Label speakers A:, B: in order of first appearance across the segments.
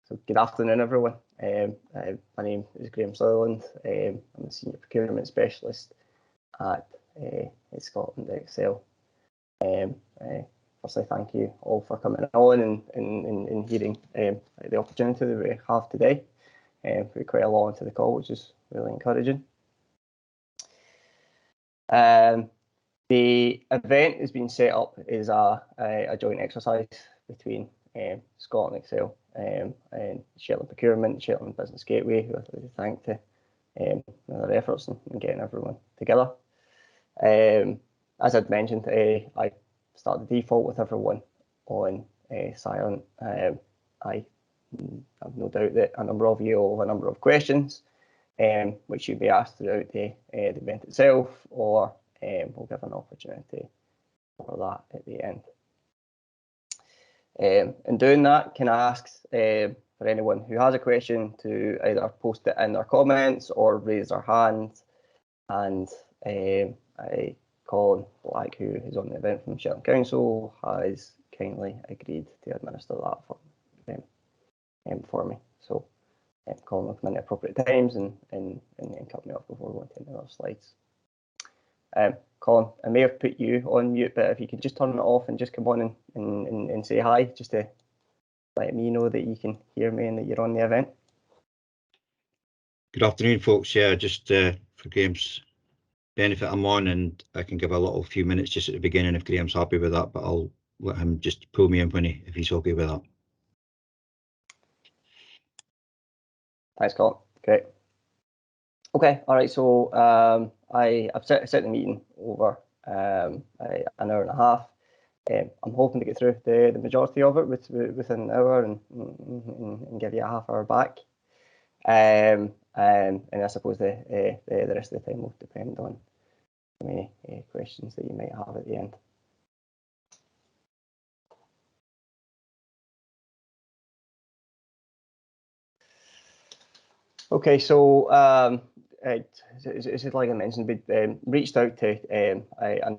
A: So good afternoon, everyone. My name is Shetland. I'm a Senior Procurement Specialist at Scotland Excel. Firstly, thank you all for coming on and hearing the opportunity that we have today. We're quite a lot into the call, which is really encouraging. The event has been set up as a joint exercise between Scotland Excel and Shetland Procurement, Shetland Business Gateway, who I'd like to thank to their efforts in getting everyone together. As I'd mentioned, I started the default with everyone on silent. I have no doubt that a number of you will have a number of questions, which you'll be asked throughout the event itself, or we'll give an opportunity for that at the end. In doing that, can I ask for anyone who has a question to either post it in their comments or raise their hand, and Colin Black, who is on the event from Shetland Council, has kindly agreed to administer that for me. So Colin will come in at appropriate times and cut me off before we go into the other slides. Colin, I may have put you on mute, but if you could just turn it off and just come on and say hi, just to let me know that you can hear me and that you're on the event.
B: Good afternoon, folks. Yeah, just for Graham's benefit, I'm on, and I can give a little few minutes just at the beginning if Graham's happy with that, but I'll let him just pull me in when if he's okay with that.
A: Thanks, Colin. Great. Okay, all right, so I've set the meeting over an hour and a half. I'm hoping to get through the majority of it within an hour and give you a half hour back. And I suppose the rest of the time will depend on how many questions that you might have at the end. Okay, so like I mentioned, we reached out to a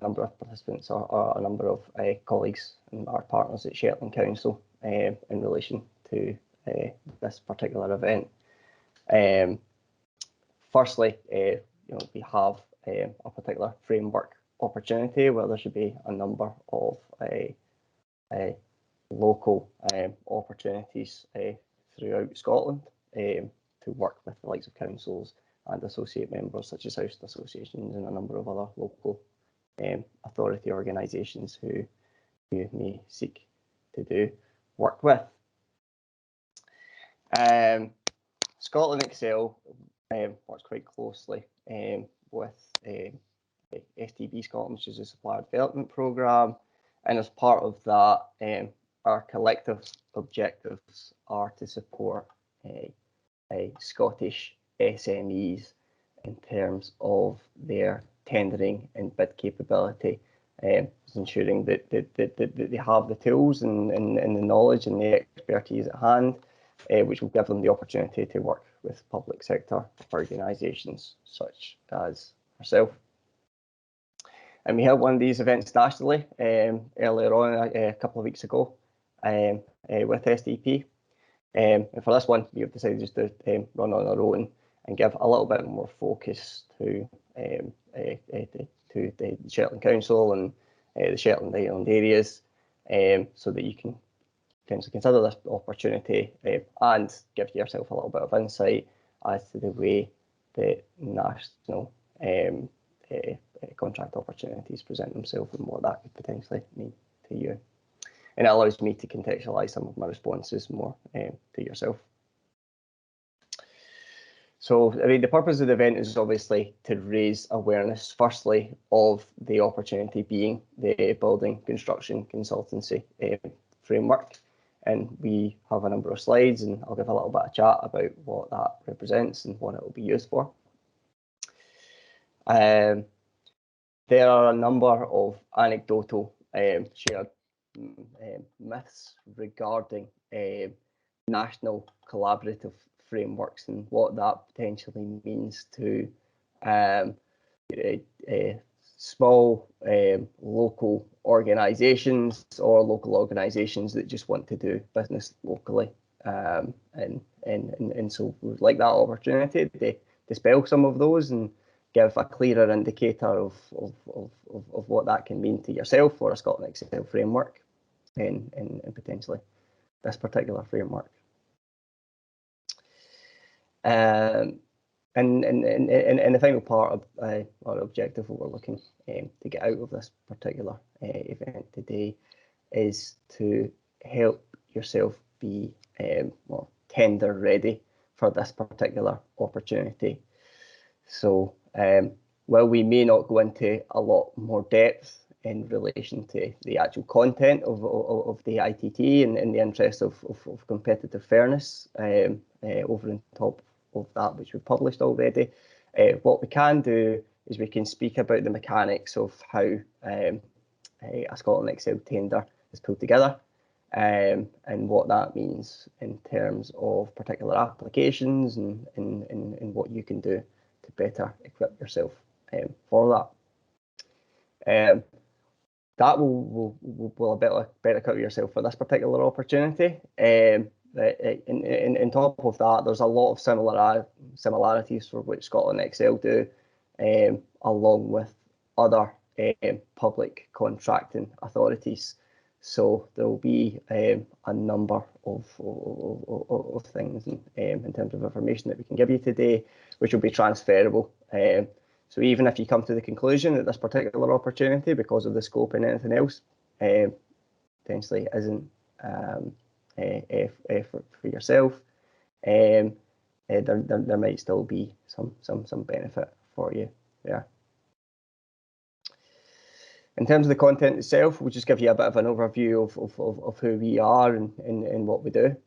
A: number of participants or a number of colleagues and our partners at Shetland Council in relation to this particular event. Firstly, we have a particular framework opportunity where there should be a number of local opportunities throughout Scotland to work with the likes of councils and associate members such as housing associations and a number of other local authority organisations who you may seek to do work with. Scotland Excel works quite closely with STB Scotland, which is a supplier development programme, and as part of that, our collective objectives are to support Scottish SMEs in terms of their tendering and bid capability, ensuring that they have the tools and the knowledge and the expertise at hand, which will give them the opportunity to work with public sector organisations such as ourselves. And we held one of these events nationally earlier on, a couple of weeks ago, with SDP. And for this one, we have decided just to run on our own and give a little bit more focus to the Shetland Council and the Shetland Island areas, so that you can consider this opportunity and give yourself a little bit of insight as to the way that national contract opportunities present themselves and what that could potentially mean to you. And it allows me to contextualise some of my responses more to yourself. So, I mean, the purpose of the event is obviously to raise awareness, firstly, of the opportunity being the building construction consultancy framework. And we have a number of slides, and I'll give a little bit of chat about what that represents and what it will be used for. There are a number of anecdotal shared myths regarding national collaborative frameworks and what that potentially means to small local organisations or local organisations that just want to do business locally And so we would like that opportunity to dispel some of those and give a clearer indicator of what that can mean to yourself or a Scotland Excel framework and potentially this particular framework. And the final part of our objective, what we're looking to get out of this particular event today, is to help yourself be well, tender ready for this particular opportunity. So while we may not go into a lot more depth in relation to the actual content of the ITT and in the interest of competitive fairness over and top of that which we've published already, what we can do is we can speak about the mechanics of how a Scotland Excel tender is pulled together and what that means in terms of particular applications and what you can do to better equip yourself for that. That will better equip yourself for this particular opportunity. In top of that, there's a lot of similarities for which Scotland Excel do, along with other public contracting authorities. So there will be a number of things in terms of information that we can give you today, which will be transferable. So even if you come to the conclusion that this particular opportunity, because of the scope and anything else, potentially isn't for yourself, there might still be some benefit for you there. In terms of the content itself, we'll just give you a bit of an overview of who we are and what we do.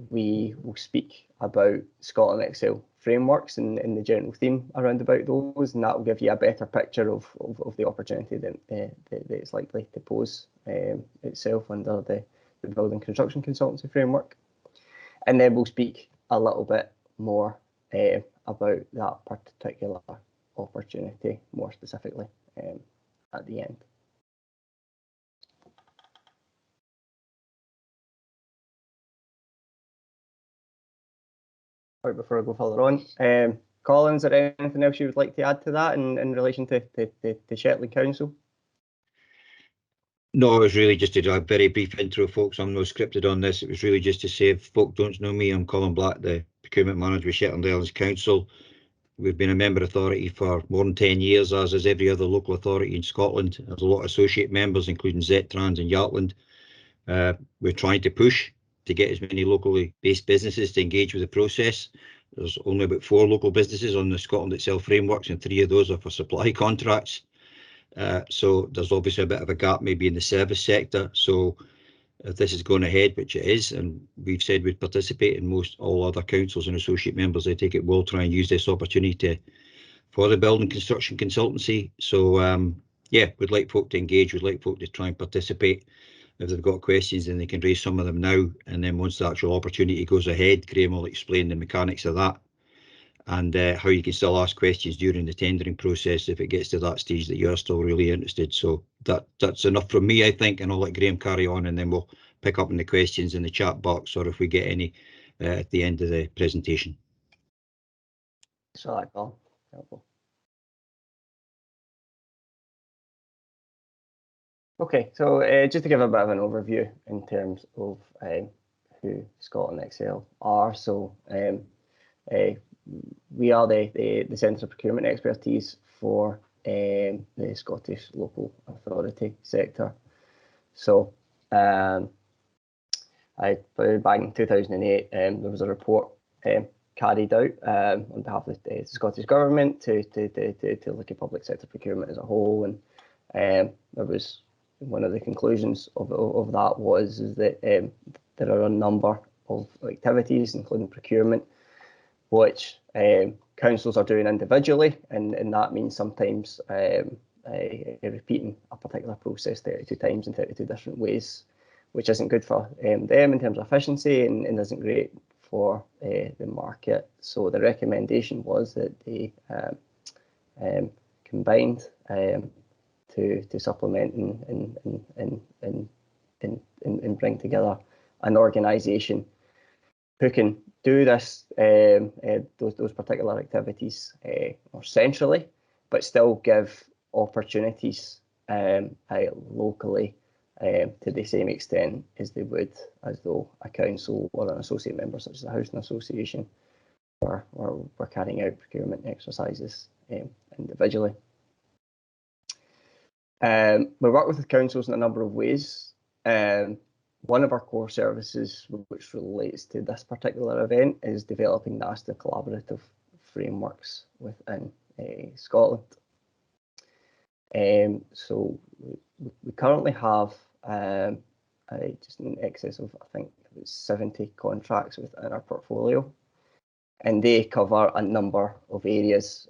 A: We will speak about Scotland Excel frameworks and the general theme around about those, and that will give you a better picture of the opportunity that it's likely to pose itself under the building construction consultancy framework. And then we'll speak a little bit more about that particular opportunity more specifically at the end. Right, before I go further on, Colin, is there anything else you would like to add to that in relation to Shetland Council?
B: No, it was really just to do a very brief intro, folks. I'm no scripted on this. It was really just to say, if folk don't know me, I'm Colin Black, the Procurement Manager with Shetland Islands Council. We've been a member authority for more than 10 years, as is every other local authority in Scotland. There's a lot of associate members, including Zetrans and Yatland. We're trying to push to get as many locally based businesses to engage with the process. There's only about 4 local businesses on the Scotland Excel frameworks, and 3 of those are for supply contracts. So there's obviously a bit of a gap maybe in the service sector. So if this is going ahead, which it is, and we've said we'd participate, in all other councils and associate members, I take it, will try and use this opportunity for the building construction consultancy. So yeah, we'd like folk to engage, we'd like folk to try and participate. If they've got questions, then they can raise some of them now, and then once the actual opportunity goes ahead, Graham will explain the mechanics of that and how you can still ask questions during the tendering process if it gets to that stage that you're still really interested. So that's enough from me, I think, and I'll let Graham carry on, and then we'll pick up on the questions in the chat box, or if we get any at the end of the presentation.
A: So that, Paul. Helpful. Okay, so just to give a bit of an overview in terms of who Scotland Excel are. So we are the Centre of Procurement Expertise for the Scottish local authority sector. So back in 2008, there was a report carried out on behalf of the Scottish Government to look at public sector procurement as a whole, and there was one of the conclusions of that was that there are a number of activities, including procurement, which councils are doing individually, and that means sometimes repeating a particular process 32 times in 32 different ways, which isn't good for them in terms of efficiency and isn't great for the market. So the recommendation was that they combined to supplement and bring together an organisation who can do this, those particular activities more centrally, but still give opportunities locally to the same extent as they would as though a council or an associate member, such as a housing association, were carrying out procurement exercises individually. We work with the councils in a number of ways. One of our core services, which relates to this particular event, is developing national collaborative frameworks within Scotland. So we currently have just in excess of, I think, 70 contracts within our portfolio, and they cover a number of areas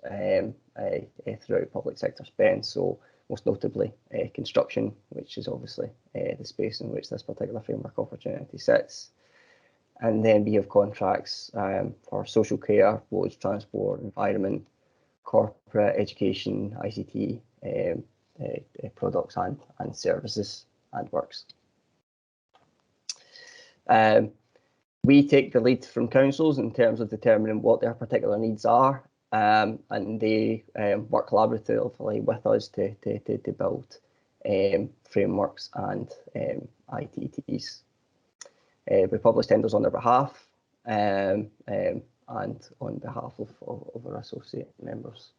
A: throughout public sector spend. So most notably construction, which is obviously the space in which this particular framework opportunity sits. And then we have contracts for social care, roads, transport, environment, corporate, education, ICT, products and services and works. We take the lead from councils in terms of determining what their particular needs are, and they work collaboratively with us to build frameworks and ITTs. We publish tenders on their behalf and on behalf of our associate members.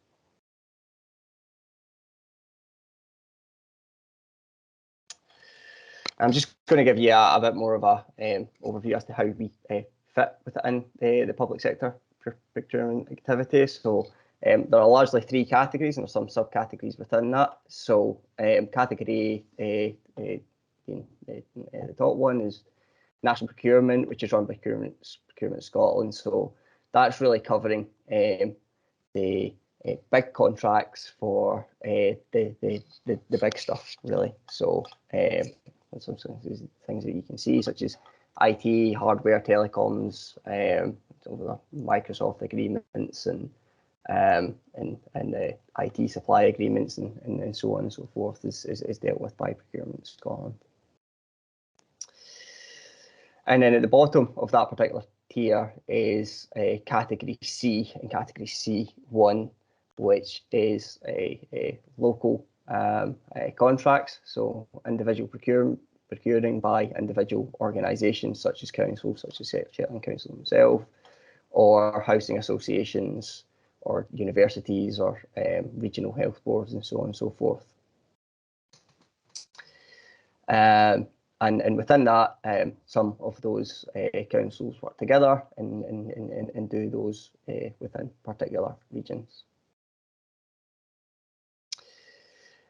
A: I'm just going to give you a bit more of a overview as to how we fit within the public sector procurement activity. So there are largely three categories, and there's some subcategories within that. So category A, the top one, is national procurement, which is run by Procurement Scotland. So that's really covering the big contracts for the big stuff, really. So some things that you can see, such as IT, hardware, telecoms, Microsoft agreements, and IT supply agreements, and so on and so forth, is dealt with by Procurement Scotland. And then at the bottom of that particular tier is category C, and category C1, which is a local contracts, so individual procuring by individual organisations such as councils, such as Shetland Council themselves, or housing associations, or universities, or regional health boards, and so on and so forth. And within that, some of those councils work together and do those within particular regions.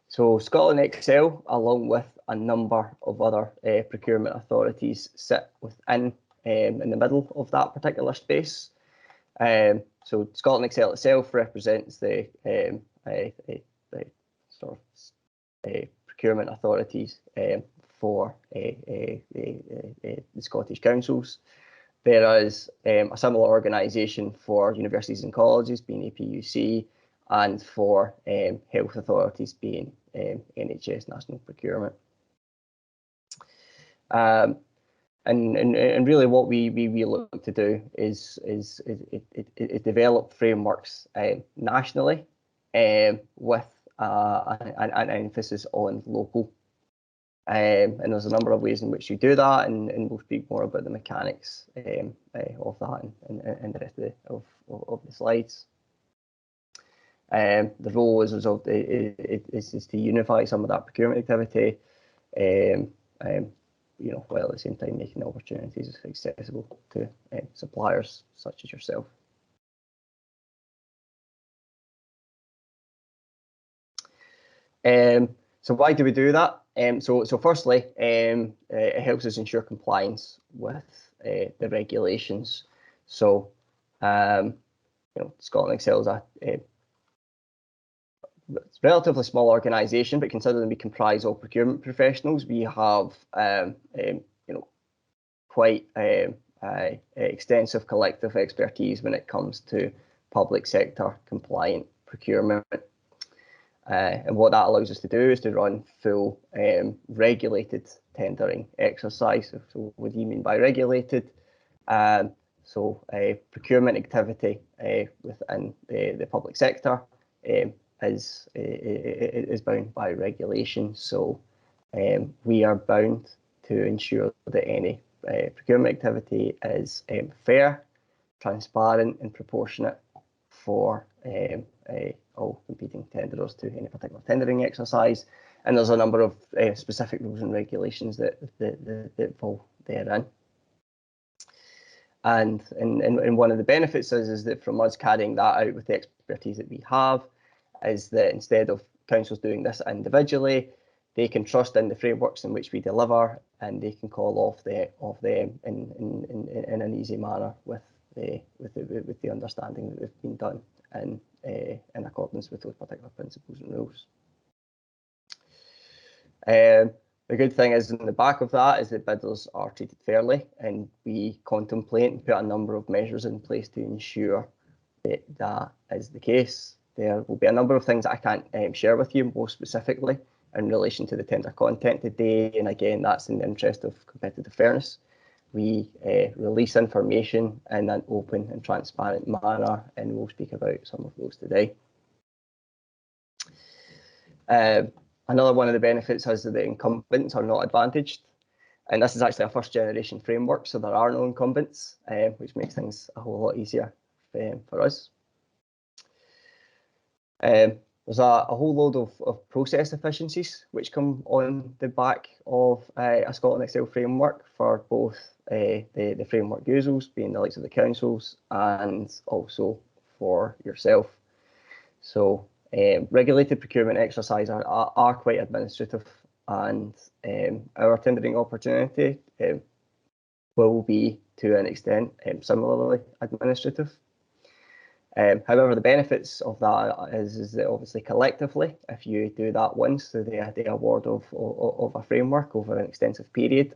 A: So Scotland Excel, along with a number of other procurement authorities, sit within in the middle of that particular space. So Scotland Excel itself represents the sort of procurement authorities for the Scottish councils. There is a similar organisation for universities and colleges, being APUC, and for health authorities, being NHS National Procurement. And really what we look to do is develop frameworks nationally with an emphasis on local. And there's a number of ways in which you do that, and we'll speak more about the mechanics of that in the rest of the slides. The role as a result is to unify some of that procurement activity, while at the same time making the opportunities accessible to suppliers such as yourself. So why do we do that? So firstly, it helps us ensure compliance with the regulations. So Scotland Excel is a it's a relatively small organisation, but considering we comprise all procurement professionals, we have quite extensive collective expertise when it comes to public sector compliant procurement. And what that allows us to do is to run full regulated tendering exercise. So what do you mean by regulated? So procurement activity within the public sector is bound by regulation. So we are bound to ensure that any procurement activity is fair, transparent and proportionate for all competing tenderers to any particular tendering exercise. And there's a number of specific rules and regulations that fall therein. And one of the benefits is that from us carrying that out with the expertise that we have, is that instead of councils doing this individually, they can trust in the frameworks in which we deliver, and they can call off them in an easy manner with the understanding that they've been done in accordance with those particular principles and rules. The good thing is, in the back of that, is that bidders are treated fairly, and we contemplate and put a number of measures in place to ensure that that is the case. There will be a number of things I can't share with you more specifically in relation to the tender content today, and again, that's in the interest of competitive fairness. We release information in an open and transparent manner, and we'll speak about some of those today. Another one of the benefits is that the incumbents are not advantaged, and this is actually a first generation framework, so there are no incumbents, which makes things a whole lot easier for us. There's a whole load of process efficiencies which come on the back of a Scotland Excel framework for both the framework users, being the likes of the councils, and also for yourself. So regulated procurement exercises are quite administrative, and our tendering opportunity will be, to an extent, similarly administrative. However, the benefits of that is that obviously collectively, if you do that once, so the award of a framework over an extensive period,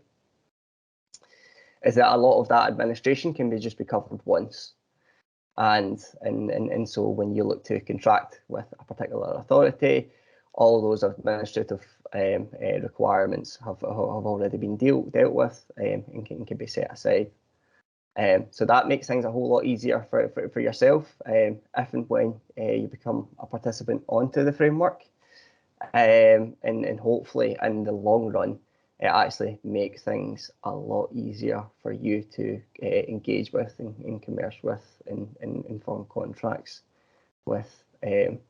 A: is that a lot of that administration can just be covered once. And so when you look to contract with a particular authority, all those administrative requirements have already been dealt with and can be set aside. So that makes things a whole lot easier for yourself if and when you become a participant onto the framework. And hopefully in the long run, it actually makes things a lot easier for you to engage with and commerce with and form contracts with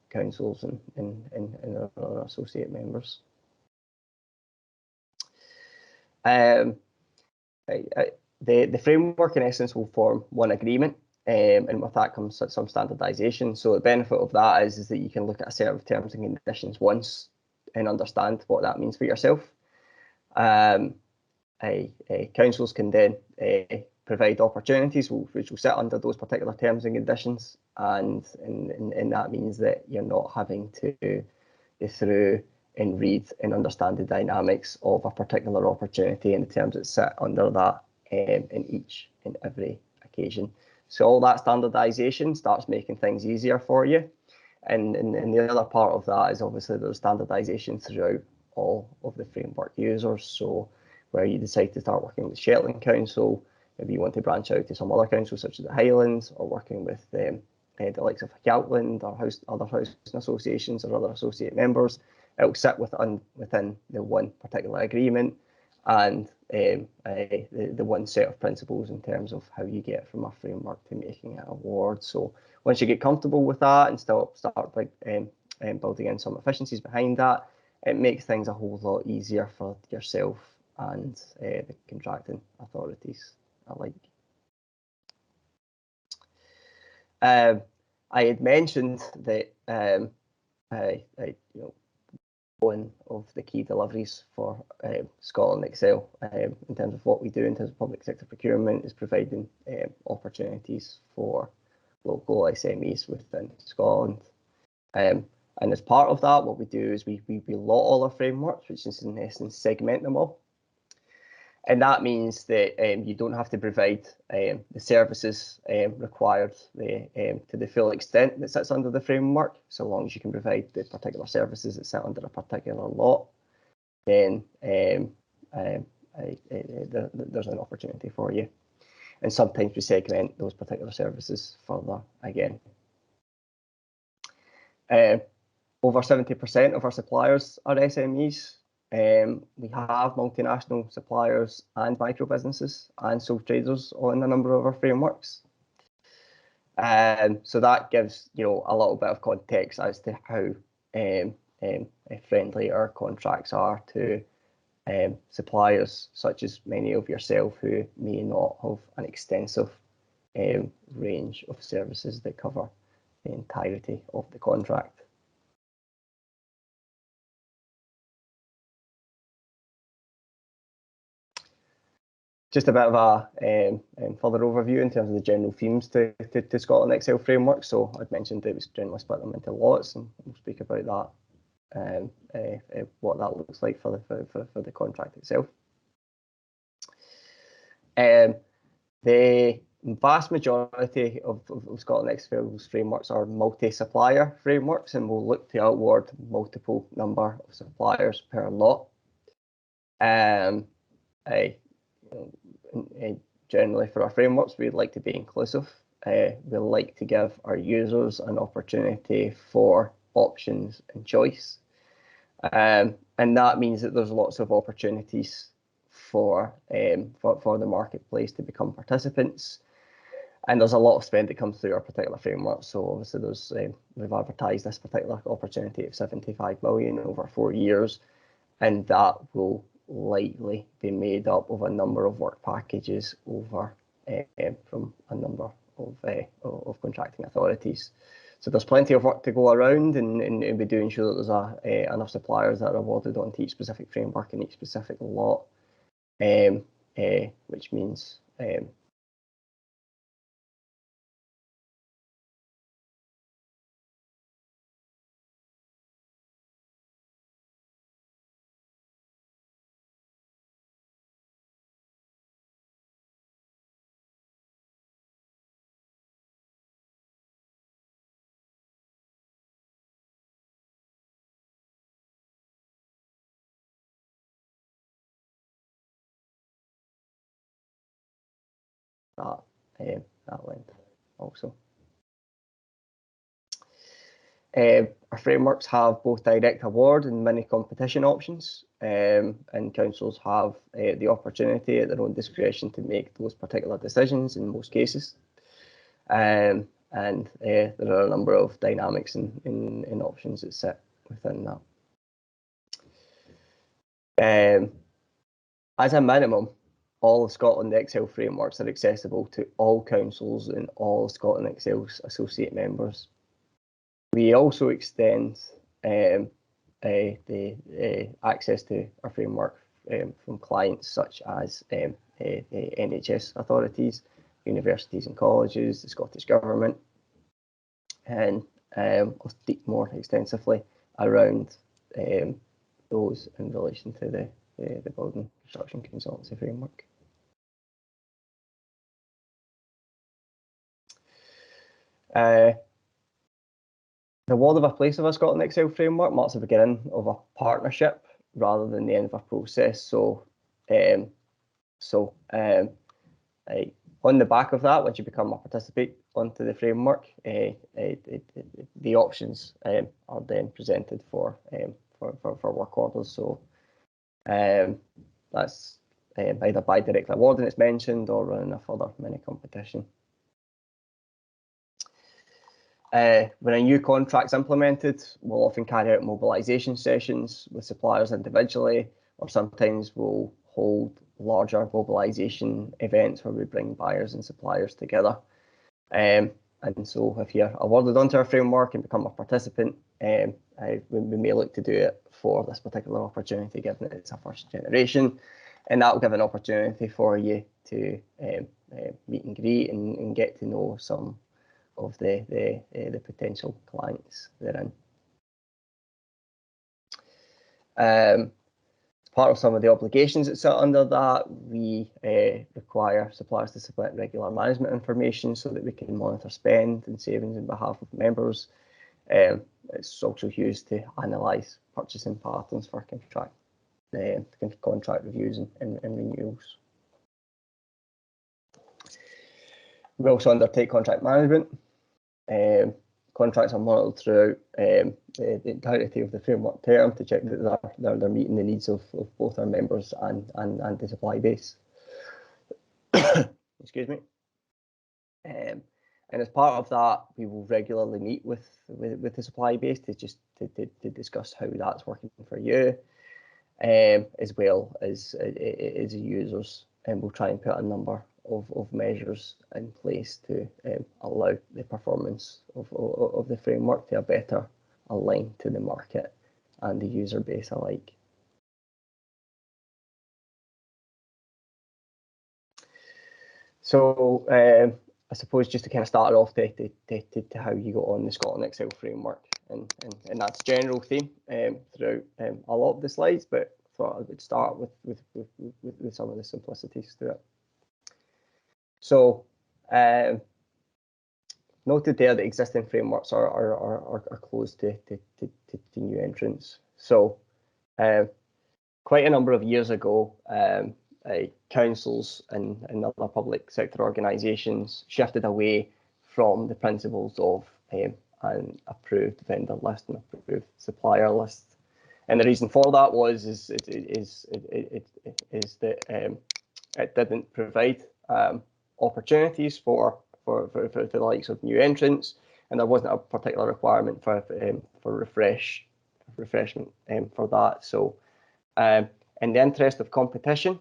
A: councils and other associate members. The framework in essence will form one agreement, and with that comes some standardisation. So the benefit of that is that you can look at a set of terms and conditions once and understand what that means for yourself. Councils can then provide opportunities which will sit under those particular terms and conditions, and that means that you're not having to go through and read and understand the dynamics of a particular opportunity and the terms that sit under that in each and every occasion. So all that standardisation starts making things easier for you, and the other part of that is obviously there's standardisation throughout all of the framework users. So where you decide to start working with Shetland Council, maybe you want to branch out to some other councils such as the Highlands, or working with the likes of Shetland or other housing associations or other associate members, it will sit within the one particular agreement and the one set of principles in terms of how you get from a framework to making an award. So once you get comfortable with that and start building in some efficiencies behind that, it makes things a whole lot easier for yourself and the contracting authorities alike. I had mentioned that one of the key deliveries for Scotland Excel in terms of what we do in terms of public sector procurement is providing opportunities for local SMEs within Scotland. And as part of that, what we do is we lot all our frameworks, which is in essence segment them all. And that means that you don't have to provide the services required to the full extent that sits under the framework. So long as you can provide the particular services that sit under a particular lot, then there's an opportunity for you. And sometimes we segment those particular services further again. Over 70% of our suppliers are SMEs. We have multinational suppliers and micro businesses and sole traders on a number of our frameworks. So that gives a little bit of context as to how friendly our contracts are to suppliers such as many of yourself who may not have an extensive range of services that cover the entirety of the contract. Just a bit of a further overview in terms of the general themes to Scotland Excel framework. So I'd mentioned that we generally split them into lots, and we'll speak about that, what that looks like for the contract itself. The vast majority of Scotland Excel's frameworks are multi-supplier frameworks, and will look to award multiple number of suppliers per lot. Generally for our frameworks, we'd like to be inclusive. We like to give our users an opportunity for options and choice. And that means that there's lots of opportunities for the marketplace to become participants. And there's a lot of spend that comes through our particular framework. So obviously we've advertised this particular opportunity of 75 million over 4 years, and that will likely be made up of a number of work packages over from a number of contracting authorities. So there's plenty of work to go around, and we do ensure that there's enough suppliers that are awarded onto each specific framework and each specific lot, which means that length also. Our frameworks have both direct award and mini competition options, and councils have the opportunity at their own discretion to make those particular decisions in most cases. And there are a number of dynamics in options that sit within that. As a minimum, all of Scotland Excel frameworks are accessible to all councils and all Scotland Excel's associate members. We also extend the access to our framework from clients such as NHS authorities, universities and colleges, the Scottish Government, and I'll speak more extensively around those in relation to the Building Construction Consultancy framework. The award of a place of a Scotland Excel framework marks the beginning of a partnership rather than the end of a process. So, on the back of that, once you become a participant onto the framework, the options are then presented for work orders. So that's either by direct award, and it's mentioned, or running a further mini competition. When a new contract's implemented, we'll often carry out mobilisation sessions with suppliers individually, or sometimes we'll hold larger mobilisation events where we bring buyers and suppliers together. And so if you're awarded onto our framework and become a participant, we may look to do it for this particular opportunity, given that it's a first generation, and that will give an opportunity for you to meet and greet and get to know some of the potential clients therein. As part of some of the obligations that sit under that, we require suppliers to submit regular management information so that we can monitor spend and savings on behalf of members. It's also used to analyse purchasing patterns for contract kind of contract reviews and renewals. We also undertake contract management. Contracts are monitored throughout the entirety of the framework term to check that they're meeting the needs of both our members and the supply base. Excuse me. And as part of that, we will regularly meet with the supply base to discuss how that's working for you, as well as the users, and we'll try and put a number of measures in place to allow the performance of the framework to a better align to the market and the user base alike. So I suppose just to kind of start off to how you got on the Scotland Excel framework, and that's general theme throughout a lot of the slides, but I thought I would start with some of the simplicities to it. So noted there that existing frameworks are closed to new entrants. So quite a number of years ago, councils and other public sector organisations shifted away from the principles of an approved vendor list and approved supplier list, and the reason for that was that it didn't provide opportunities for the likes of new entrants, and there wasn't a particular requirement for refreshment for that. So in the interest of competition,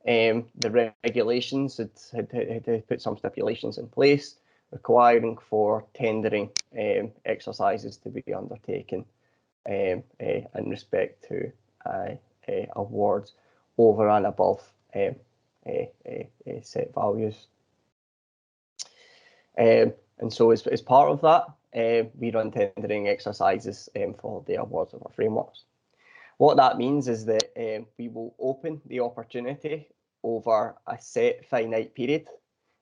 A: the regulations had put some stipulations in place requiring for tendering exercises to be undertaken in respect to awards over and above set values. And so as part of that, we run tendering exercises for the awards of our frameworks. What that means is that we will open the opportunity over a set finite period,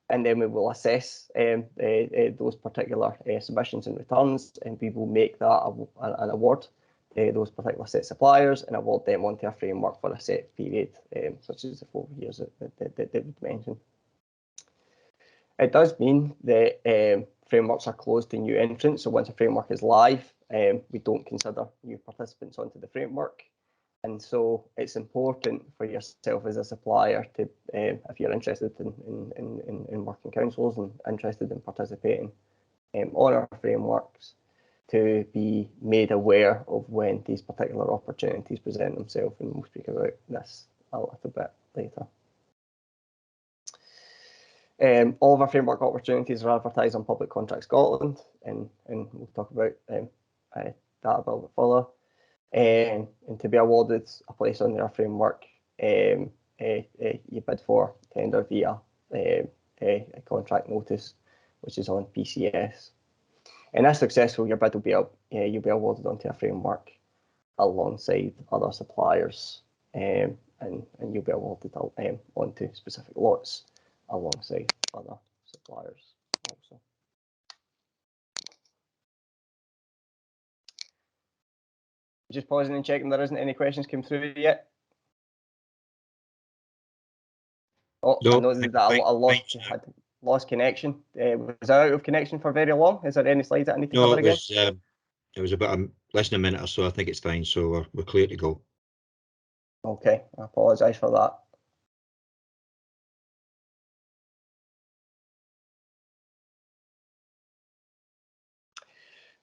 A: and then we will assess those particular submissions and returns, and we will make that an award, those particular set suppliers, and award them onto a framework for a set period, such as the 4 years that we mentioned. It does mean that frameworks are closed to new entrants. So once a framework is live, we don't consider new participants onto the framework. And so it's important for yourself as a supplier to, if you're interested in working councils and interested in participating on our frameworks, to be made aware of when these particular opportunities present themselves. And we'll speak about this a little bit later. All of our framework opportunities are advertised on Public Contract Scotland, and we'll talk about that a little bit further. And to be awarded a place on their framework, you bid for tender via a contract notice, which is on PCS. And if successful, your bid will be you'll be awarded onto a framework alongside other suppliers, and you'll be awarded onto specific lots alongside other suppliers also. Just pausing and checking there isn't any questions come through yet. Oh, no, I noticed that I had lost connection. Was I out of connection for very long? Is there any slides that I need to cover again?
B: No, it was about less than a minute or so. I think it's fine, so we're clear to go. Okay, I apologise for that.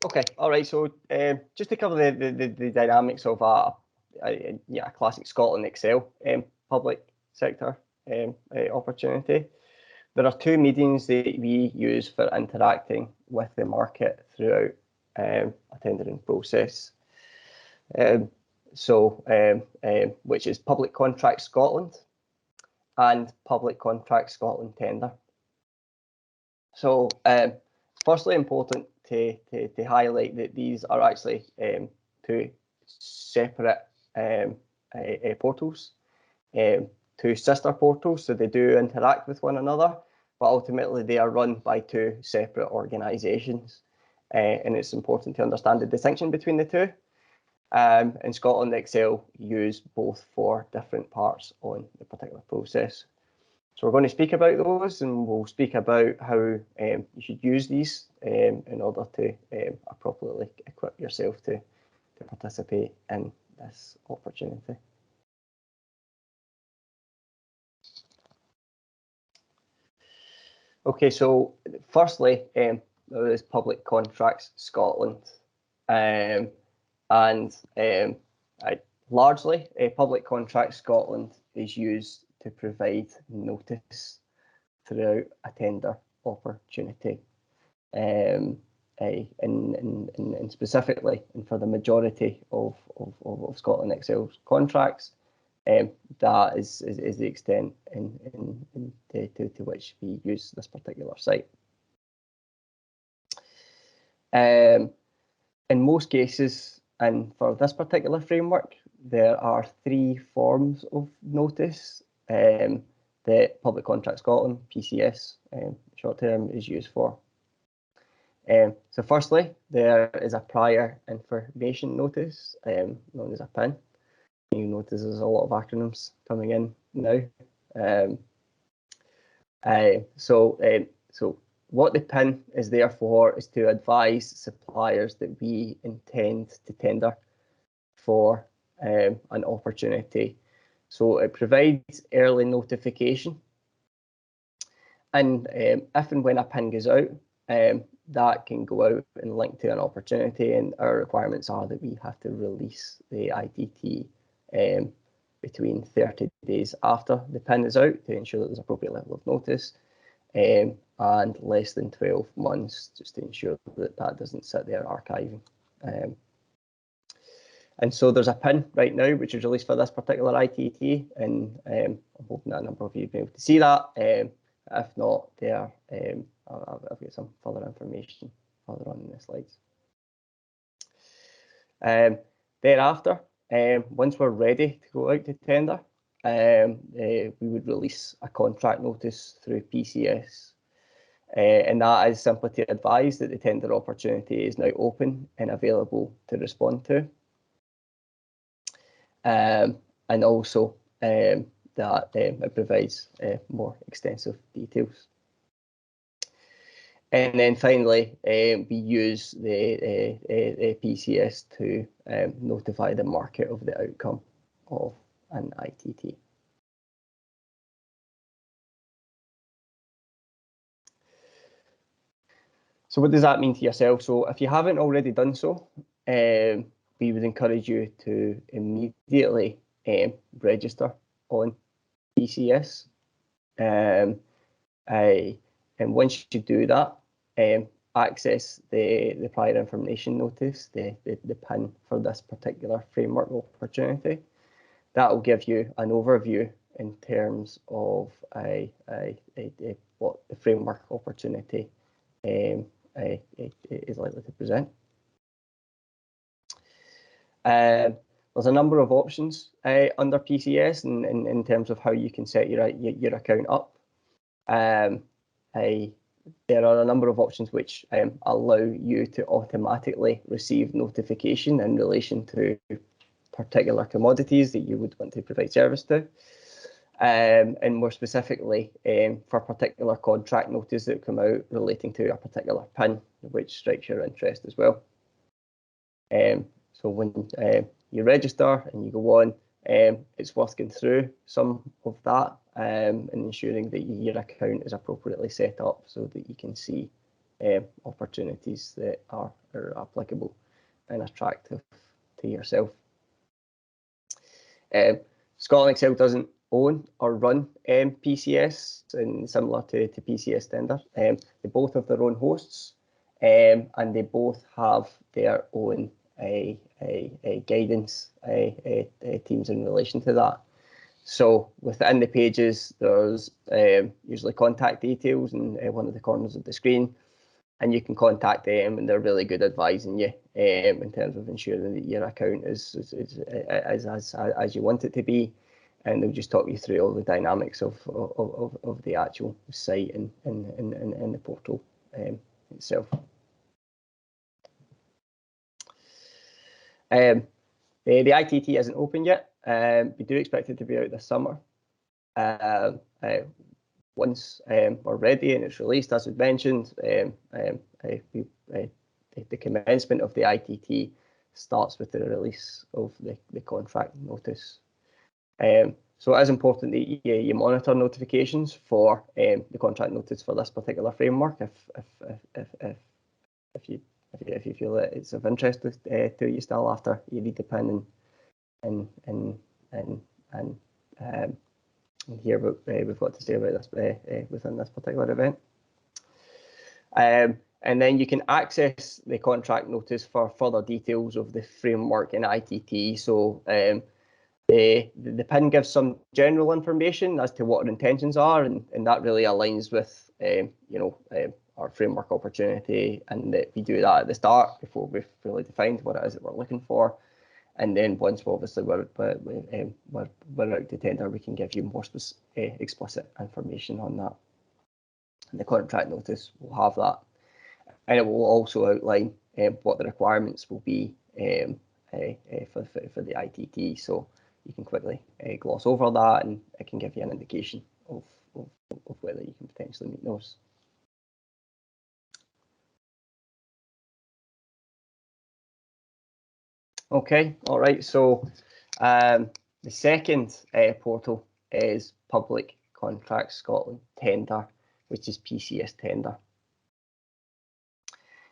B: Okay, all right. So just to cover the dynamics of a classic Scotland Excel public sector opportunity, there are two mediums that we use for interacting with the market throughout a tendering process. Which is Public Contract Scotland and Public Contract Scotland Tender. So firstly, important to highlight that these are actually two separate portals, two sister portals, so they do interact with one another, but ultimately they are run by two separate organisations, and it's important to understand the distinction between the two.
A: In Scotland, Excel use both for different parts on the particular process. So we're going to speak about those, and we'll speak about how you should use these in order to appropriately equip yourself to participate in this opportunity. Okay, so firstly, there is Public Contracts Scotland, and largely Public Contracts Scotland is used to provide notice throughout a tender opportunity, and specifically, and for the majority of Scotland Excel's contracts, that is the extent to which we use this particular site. In most cases, and for this particular framework, there are 3 forms of notice that Public Contract Scotland, PCS, short term, is used for. So firstly, there is a prior information notice, known as a PIN. You notice there's a lot of acronyms coming in now. So what the PIN is there for is to advise suppliers that we intend to tender for an opportunity. So it provides early notification, and if and when a PIN goes out, that can go out and link to an opportunity, and our requirements are that we have to release the ITT between 30 days after the PIN is out to ensure that there's appropriate level of notice, and less than 12 months just to ensure that that doesn't sit there archiving. And so there's a PIN right now which is released for this particular ITT, and I'm hoping that a number of you will be able to see that. If not, there I've got some further information further on in the slides. Thereafter, once we're ready to go out to tender, we would release a contract notice through PCS, and that is simply to advise that the tender opportunity is now open and available to respond to, and also that it provides more extensive details. And then finally, we use the PCS to notify the market of the outcome of an ITT. So what does that mean to yourself? So if you haven't already done so, we would encourage you to immediately register on PCS. And once you do that, access the prior information notice, the PIN for this particular framework opportunity. That will give you an overview in terms of what the framework opportunity is likely to present. There's a number of options under PCS in terms of how you can set your account up. There are a number of options which allow you to automatically receive notification in relation to particular commodities that you would want to provide service to. And more specifically, for particular contract notices that come out relating to a particular PIN, which strikes your interest as well. So when you register and you go on, it's worth going through some of that and ensuring that your account is appropriately set up so that you can see opportunities that are applicable and attractive to yourself. Scotland Excel doesn't own or run PCS, and similar to PCS tender. They both have their own hosts, and they both have their own guidance teams in relation to that. So within the pages, there's usually contact details in one of the corners of the screen, and you can contact them, and they're really good advising you in terms of ensuring that your account is as you want it to be, and they'll just talk you through all the dynamics of the actual site and the portal itself. The ITT isn't open yet. We do expect it to be out this summer. Once we're ready and it's released, as we mentioned, the commencement of the ITT starts with the release of the contract notice. So it is important that you monitor notifications for the contract notice for this particular framework if you feel that it's of interest to you still after you read the PIN and hear what we've got to say about this within this particular event. And then you can access the contract notice for further details of the framework in ITT. So the PIN gives some general information as to what our intentions are, and that really aligns with our framework opportunity, and that we do that at the start before we've really defined what it is that we're looking for. And then once we're out to tender, we can give you more explicit information on that. And the contract notice will have that, and it will also outline what the requirements will be for the ITT. So you can quickly gloss over that, and it can give you an indication of whether you can potentially meet those. Okay, all right. So the second portal is Public Contracts Scotland Tender, which is PCS Tender.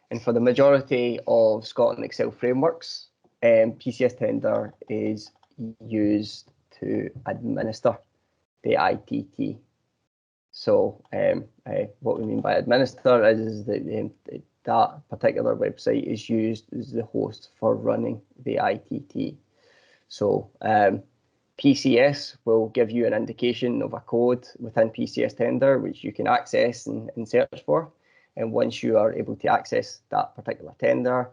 A: And for the majority of Scotland Excel frameworks, PCS Tender is used to administer the ITT. So what we mean by administer is that that particular website is used as the host for running the ITT. So PCS will give you an indication of a code within PCS Tender, which you can access and search for. And once you are able to access that particular tender,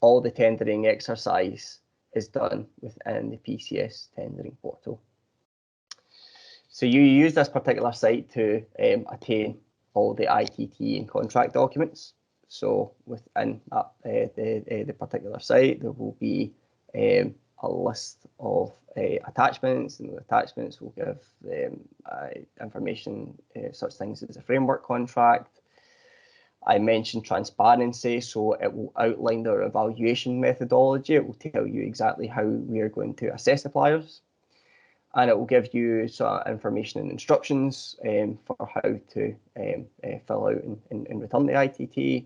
A: all the tendering exercise is done within the PCS tendering portal. So you use this particular site to attain all the ITT and contract documents. So within that, the particular site, there will be a list of attachments, and the attachments will give information, such things as a framework contract. I mentioned transparency, so it will outline their evaluation methodology. It will tell you exactly how we are going to assess suppliers, and it will give you sort of information and instructions for how to fill out and return the ITT.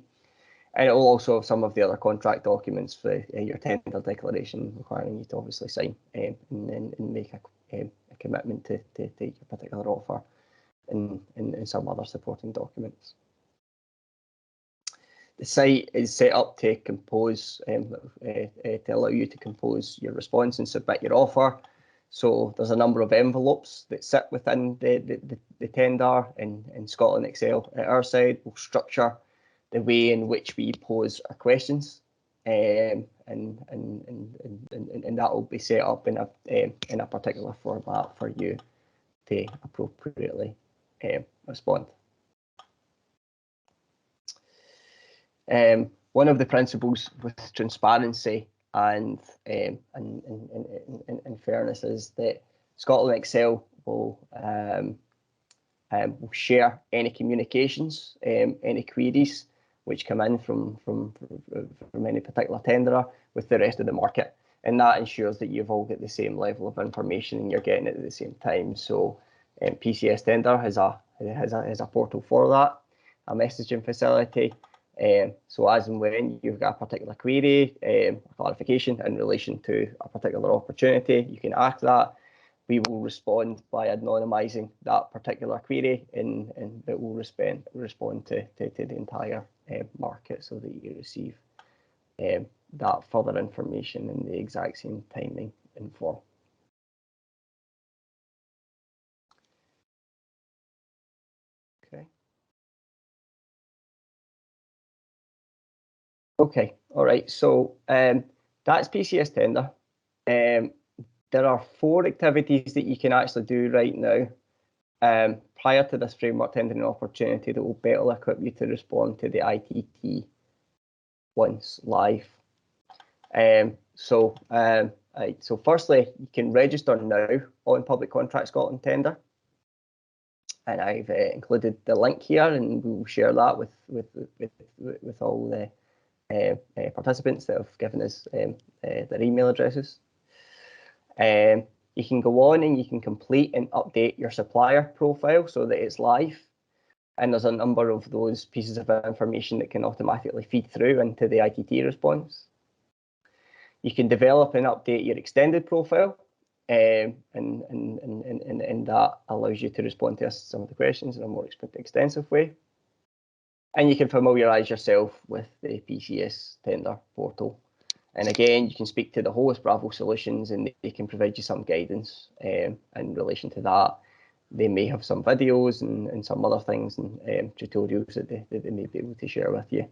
A: And it will also have some of the other contract documents for your tender declaration, requiring you to obviously sign and make a commitment to take your particular offer, and some other supporting documents. The site is set up to compose, to allow you to compose your response and submit your offer. So there's a number of envelopes that sit within the tender, in Scotland Excel at our side will structure the way in which we pose our questions, and that will be set up in a particular format for you to appropriately respond. One of the principles with transparency and fairness is that Scotland Excel will share any communications, any queries which come in from any particular tenderer with the rest of the market, and that ensures that you've all got the same level of information and you're getting it at the same time. So PCS Tender has a portal for that, a messaging facility. So as and when you've got a particular query, clarification in relation to a particular opportunity, you can ask that. We will respond by anonymising that particular query, and it will respond to the entire market, so that you receive that further information in the exact same timing and form. Okay, all right, so that's PCS Tender. There are 4 activities that you can actually do right now prior to this framework tendering opportunity that will better equip you to respond to the ITT once live. So, so firstly, you can register now on Public Contract Scotland tender, and I've included the link here, and we'll share that with all the participants that have given us their email addresses. You can go on and you can complete and update your supplier profile so that it's live. And there's a number of those pieces of information that can automatically feed through into the ITT response. You can develop and update your extended profile, and that allows you to respond to some of the questions in a more extensive way. And you can familiarise yourself with the PCS tender portal. And again, you can speak to the host, Bravo Solutions, and they can provide you some guidance in relation to that. They may have some videos and some other things and tutorials that they may be able to share with you.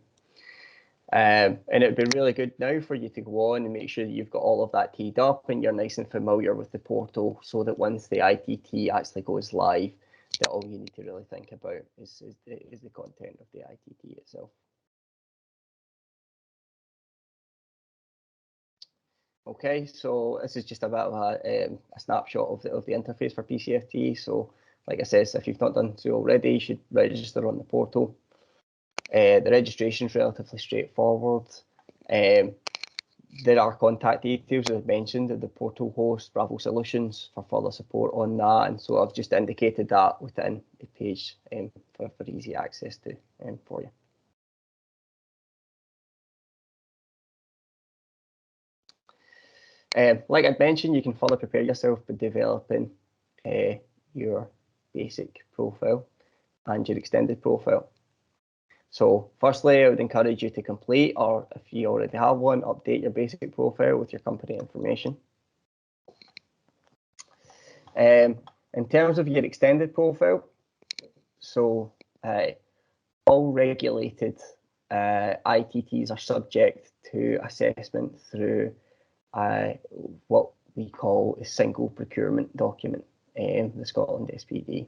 A: And it'd be really good now for you to go on and make sure that you've got all of that teed up and you're nice and familiar with the portal, so that once the ITT actually goes live, that all you need to really think about is the content of the ITT itself. Okay, so this is just a bit of a snapshot of the interface for PCFT. So, like I said, if you've not done so already, you should register on the portal. The registration is relatively straightforward. There are contact details, as mentioned, of the portal host, Bravo Solutions, for further support on that. And so I've just indicated that within the page for easy access to for you. Like I'd mentioned, you can further prepare yourself by developing your basic profile and your extended profile. So firstly, I would encourage you to complete, or if you already have one, update your basic profile with your company information. In terms of your extended profile, so all regulated ITTs are subject to assessment through what we call a single procurement document, the Scotland SPD.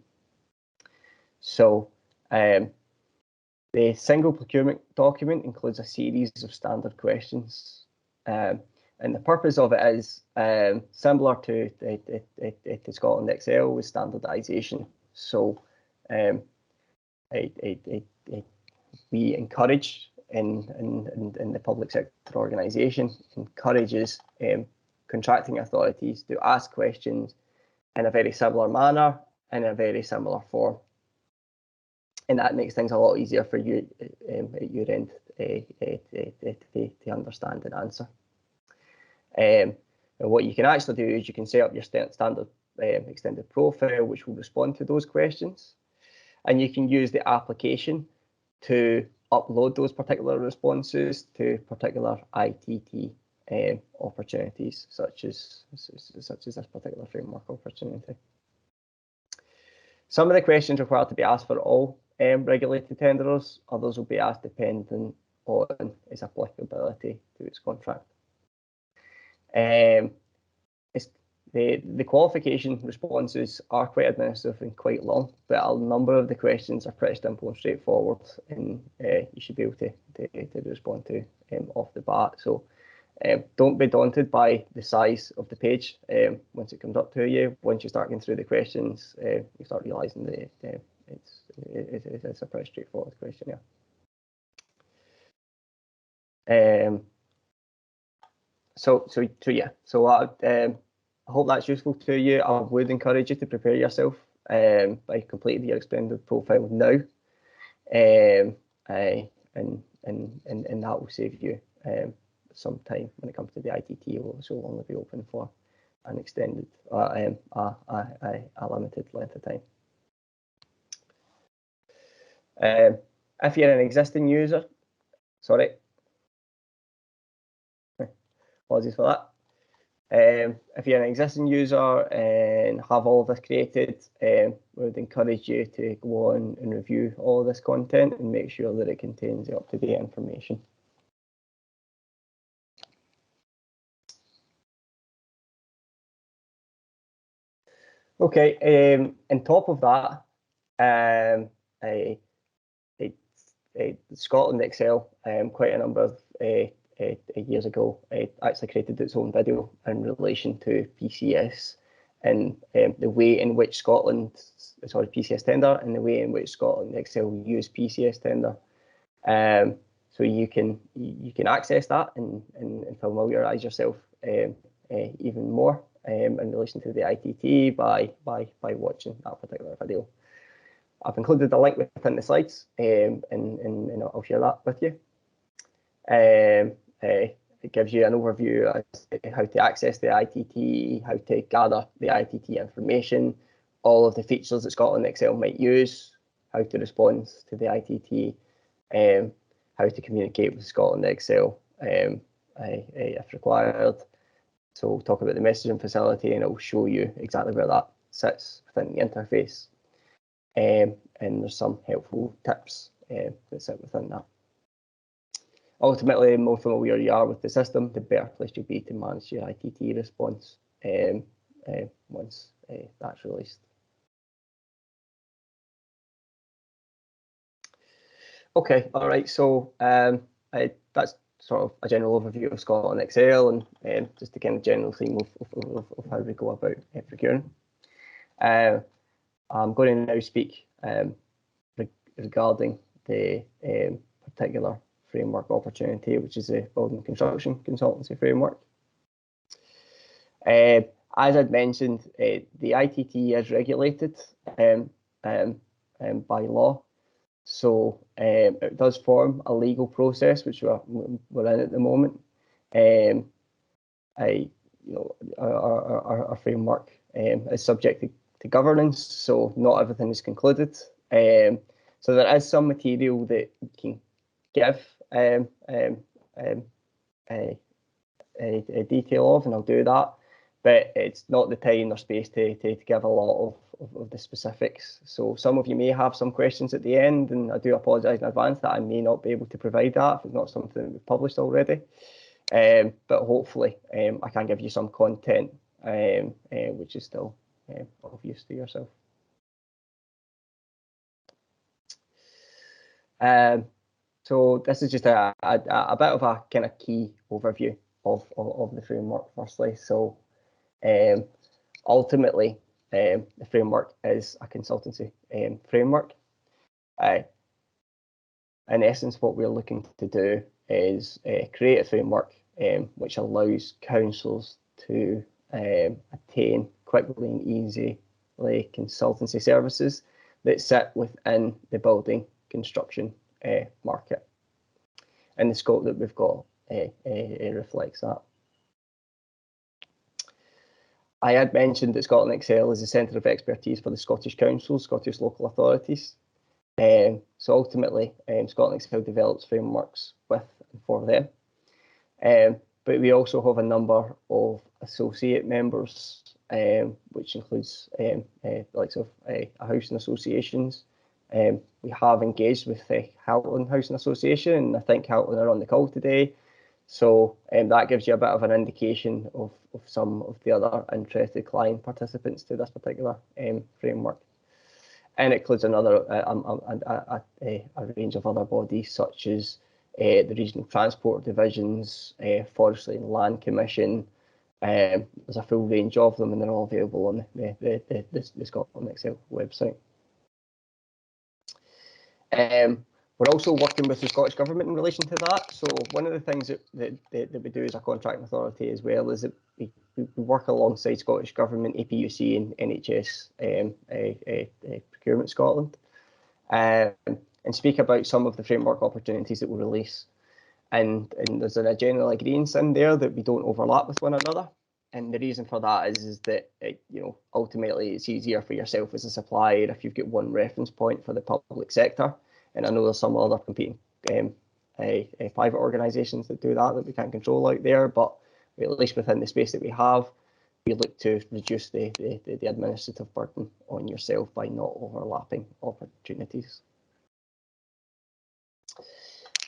A: So the single procurement document includes a series of standard questions, and the purpose of it is similar to Scotland Excel with standardisation. So we encourage in the public sector organisation encourages contracting authorities to ask questions in a very similar manner, in a very similar form. And that makes things a lot easier for you at your end to understand and answer. And what you can actually do is you can set up your standard extended profile, which will respond to those questions. And you can use the application to upload those particular responses to particular ITT opportunities, such as this particular framework opportunity. Some of the questions required to be asked for all regulated tenderers, others will be asked dependent on its applicability to its contract. The qualification responses are quite administrative and quite long, but a number of the questions are pretty simple and straightforward, and you should be able to respond to off the bat. So don't be daunted by the size of the page once it comes up to you. Once you start going through the questions, you start realising that it's a pretty straightforward questionnaire. So I hope that's useful to you. I would encourage you to prepare yourself by completing your extended profile now, and that will save you some time when it comes to the ITT. Will only be open for an extended, a limited length of time. If you're an existing user, sorry, apologies for that. If you're an existing user and have all of this created, we would encourage you to go on and review all of this content and make sure that it contains the up-to-date information. Okay, on top of that, Scotland Excel, quite a number of years ago actually created its own video in relation to PCS and the way in which PCS tender, and the way in which Scotland Excel use PCS tender. So you can access that and familiarise yourself even more in relation to the ITT by watching that particular video. I've included a link within the slides, and I'll share that with you. It gives you an overview as to how to access the ITT, how to gather the ITT information, all of the features that Scotland Excel might use, how to respond to the ITT, how to communicate with Scotland Excel if required. So we'll talk about the messaging facility, and I'll show you exactly where that sits within the interface. And there's some helpful tips that sit within that. Ultimately, the more familiar you are with the system, the better place you'll be to manage your ITT response once that's released. Okay, all right, so that's sort of a general overview of Scotland Excel and just the kind of general theme of how we go about procuring. I'm going to now speak regarding the particular framework opportunity, which is the Building Construction Consultancy framework. As I'd mentioned, the ITT is regulated by law, so it does form a legal process, which we're in at the moment. Our framework is subject to governance, so not everything is concluded. So there is some material that you can give a detail of, and I'll do that, but it's not the time or space to give a lot of the specifics. So some of you may have some questions at the end, and I do apologise in advance that I may not be able to provide that if it's not something that we've published already. But hopefully I can give you some content which is still of use to yourself. So this is just a bit of a kind of key overview of the framework firstly. So ultimately, the framework is a consultancy framework. In essence, what we're looking to do is create a framework which allows councils to attain quickly and easily consultancy services that sit within the building construction market. And the scope that we've got reflects that. I had mentioned that Scotland Excel is a centre of expertise for the Scottish councils, Scottish local authorities. So ultimately, Scotland Excel develops frameworks with and for them. But we also have a number of associate members, which includes the likes of housing associations. We have engaged with the Shetland Housing Association, and I think Shetland are on the call today. So that gives you a bit of an indication of some of the other interested client participants to this particular framework. And it includes another a range of other bodies such as the Regional Transport Divisions, Forestry and Land Commission. There's a full range of them, and they're all available on the Scotland Excel website. We're also working with the Scottish Government in relation to that. So one of the things that we do as a contracting authority as well is that we work alongside Scottish Government, APUC and NHS Procurement Scotland, and speak about some of the framework opportunities that we'll release. And there's a general agreement in there that we don't overlap with one another. And the reason for that is that ultimately it's easier for yourself as a supplier if you've got one reference point for the public sector. And I know there's some other competing private organisations that do that we can't control out there, but at least within the space that we have, we look to reduce the administrative burden on yourself by not overlapping opportunities.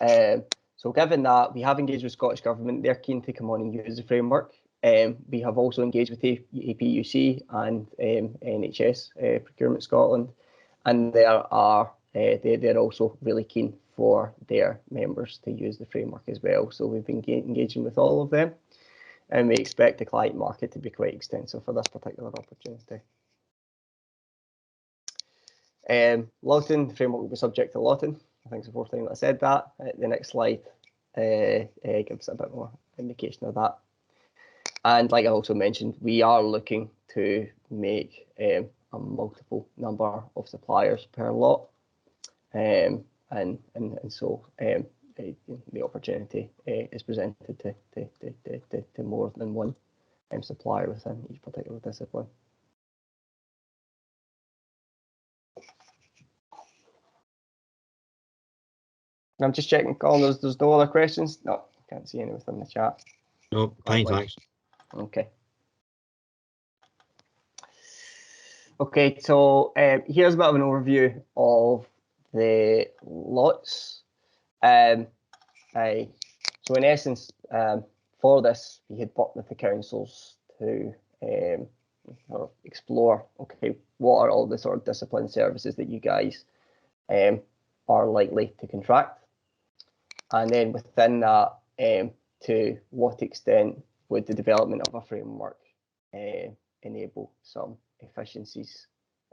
A: So given that we have engaged with Scottish Government, they're keen to come on and use the framework. We have also engaged with APUC and NHS Procurement Scotland, and they're also really keen for their members to use the framework as well. So we've been engaging with all of them, and we expect the client market to be quite extensive for this particular opportunity. Lotting, the framework will be subject to lotting. I think it's the fourth time that I said that. The next slide gives a bit more indication of that. And like I also mentioned, we are looking to make a multiple number of suppliers per lot. And so the opportunity is presented to more than one supplier within each particular discipline. I'm just checking, Colin, there's no other questions? No, can't see any within the chat.
B: No, fine, thanks.
A: Okay. Okay, so here's a bit of an overview of the lots. So in essence, for this, we had worked with the councils to explore, okay, what are all the sort of discipline services that you guys are likely to contract, and then within that, to what extent would the development of a framework enable some efficiencies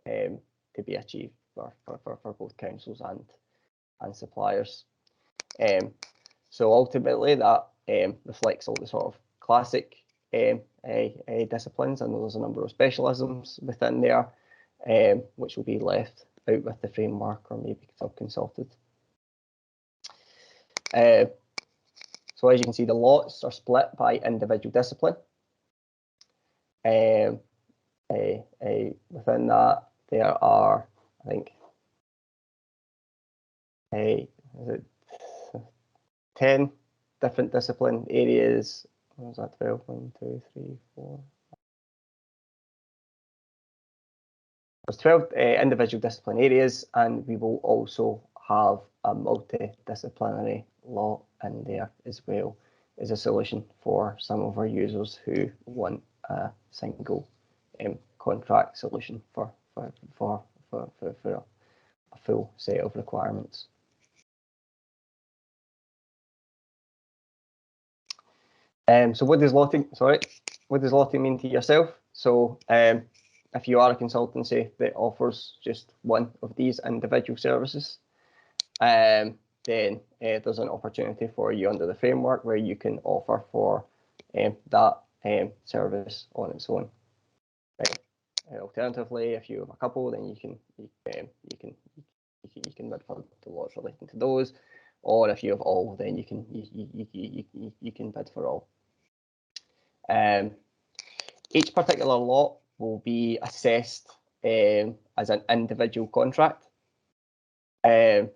A: to be achieved for both councils and suppliers. So ultimately that reflects all the sort of classic disciplines, and there's a number of specialisms within there, which will be left out with the framework or maybe sub-consulted. So as you can see, the lots are split by individual discipline. Within that, there are, I think, 10 different discipline areas. What was that? 12? 1, 2, 3, 4. There's 12 individual discipline areas, and we will also have a multidisciplinary law in there as well as a solution for some of our users who want a single contract solution for a full set of requirements. So what does lotting mean to yourself? So if you are a consultancy that offers just one of these individual services, then there's an opportunity for you under the framework where you can offer for that service on its own. Right. Alternatively, if you have a couple, then you can bid for the lots relating to those, or if you have all, then you can bid for all. Each particular lot will be assessed as an individual contract.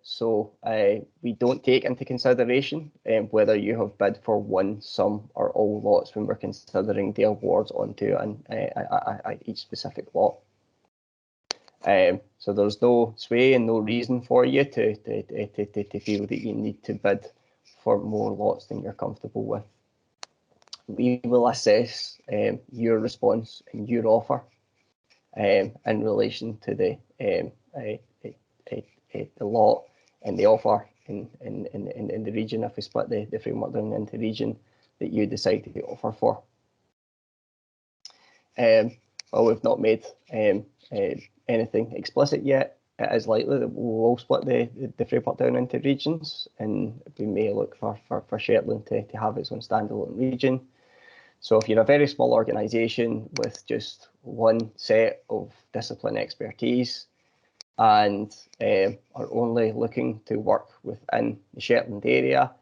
A: So we don't take into consideration whether you have bid for one, some, or all lots when we're considering the awards onto each specific lot. So there's no sway and no reason for you to feel that you need to bid for more lots than you're comfortable with. We will assess your response and your offer in relation to the lot and the offer in the region, if we split the framework down into region that you decide to offer for. Well, we've not made anything explicit yet. It is likely that we'll all split the framework down into regions, and we may look for Shetland to have its own standalone region. So if you're a very small organisation with just one set of discipline expertise and are only looking to work within the Shetland area,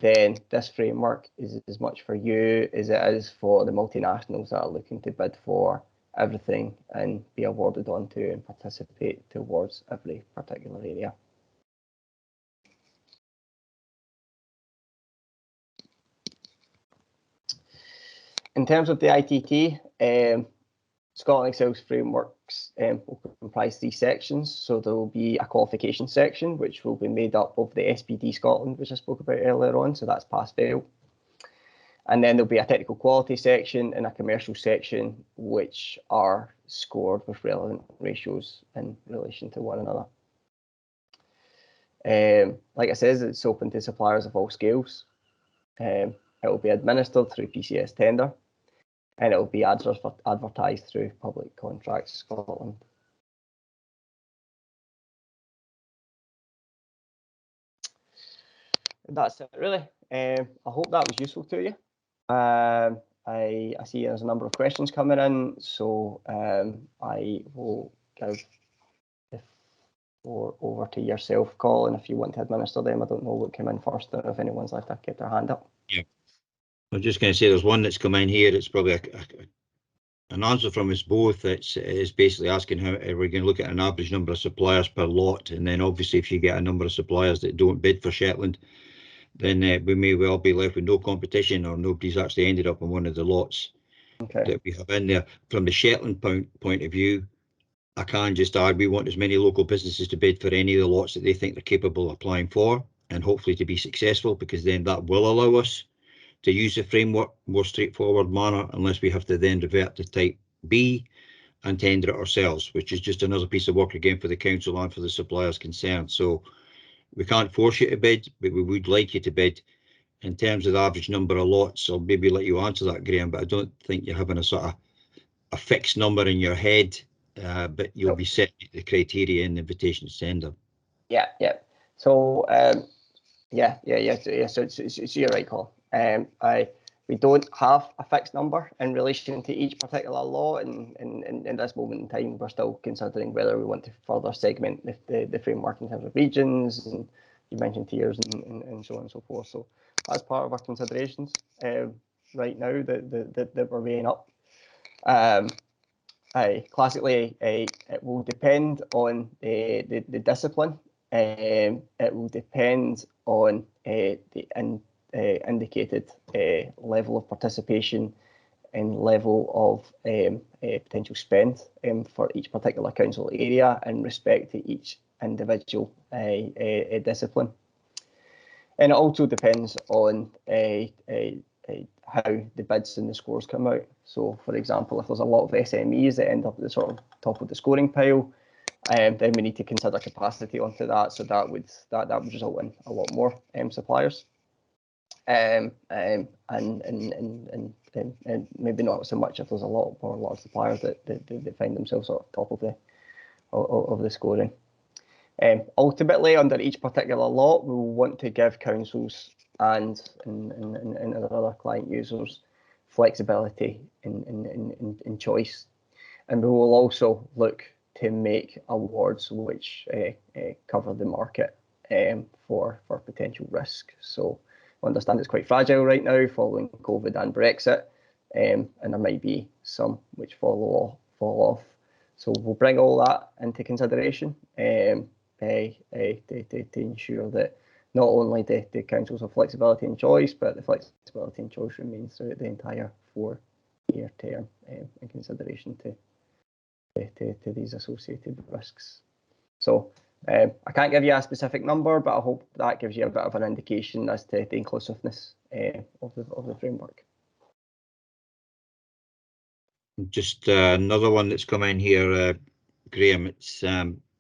A: then this framework is as much for you as it is for the multinationals that are looking to bid for everything and be awarded onto and participate towards every particular area. In terms of the ITT, Scotland Excel's frameworks will comprise 3 sections. So there will be a qualification section, which will be made up of the SPD Scotland, which I spoke about earlier on. So that's pass-fail. And then there'll be a technical quality section and a commercial section, which are scored with relevant ratios in relation to one another. Like I says, it's open to suppliers of all scales. It will be administered through PCS tender, and it will be advertised through Public Contracts Scotland. That's it, really. I hope that was useful to you. I see there's a number of questions coming in, so I will give the floor over to yourself, Colin, if you want to administer them. I don't know what came in first, or if anyone's left to get their hand up.
B: Yeah, I'm just going to say there's one that's come in here. It's probably an answer from us both. It's basically asking how we're going to look at an average number of suppliers per lot, and then obviously if you get a number of suppliers that don't bid for Shetland, then we may well be left with no competition, or nobody's actually ended up on one of the lots that we have in there. From the Shetland point of view, I can just add we want as many local businesses to bid for any of the lots that they think they're capable of applying for, and hopefully to be successful, because then that will allow us to use the framework more straightforward manner, unless we have to then revert to type B and tender it ourselves, which is just another piece of work again for the council and for the suppliers concerned. So we can't force you to bid, but we would like you to bid. In terms of the average number of lots, I'll maybe let you answer that, Graham, but I don't think you're having a sort of a fixed number in your head, but you'll be setting the criteria in the invitation to tender.
A: Yeah. So So you're right, Colin. We don't have a fixed number in relation to each particular law, and in this moment in time, we're still considering whether we want to further segment the framework in terms of regions, and you mentioned tiers and so on and so forth. So that's part of our considerations right now that we're weighing up. Classically, it will depend on the discipline. It will depend on the indicated level of participation and level of potential spend for each particular council area in respect to each individual discipline. And it also depends on how the bids and the scores come out. So, for example, if there's a lot of SMEs that end up at the sort of top of the scoring pile, then we need to consider capacity onto that. So that would result in a lot more suppliers, and maybe not so much if there's a lot more large suppliers that find themselves at the top of the scoring. Ultimately, under each particular lot, we will want to give councils and other client users flexibility in choice, and we will also look to make awards which cover the market for potential risk. So I understand it's quite fragile right now following COVID and Brexit, and there might be some which fall off. So we'll bring all that into consideration to ensure that not only do councils have flexibility and choice, but the flexibility and choice remains throughout the entire 4-year term in consideration to these associated risks. So I can't give you a specific number, but I hope that gives you a bit of an indication as to the inclusiveness of the framework.
B: Just another one that's come in here, Graham. It's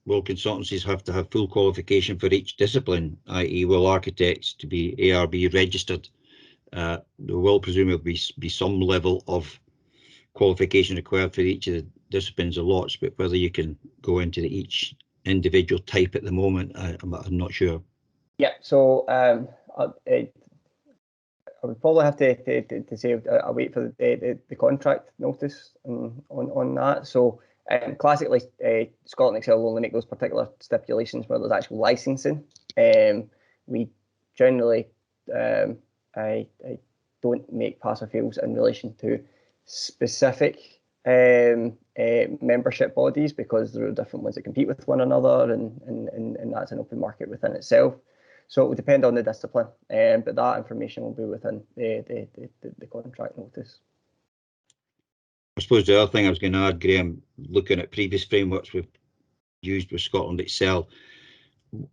B: will consultancies have to have full qualification for each discipline, i.e. will architects to be ARB registered? There will presumably be some level of qualification required for each of the disciplines or lots, but whether you can go into each individual type at the moment, I'm not sure. Yeah, so I would probably have to say I'll wait for the contract notice on that. So classically, Scotland Excel will only make those particular stipulations where there's actual licensing. We generally I don't make pass or fails in relation to specific membership bodies, because there are different ones that compete with one another, and that's an open market within itself. So it will depend on the discipline, but that information will be within the contract notice. I suppose the other thing I was going to add, Graham, looking at previous frameworks we've used with Scotland Excel,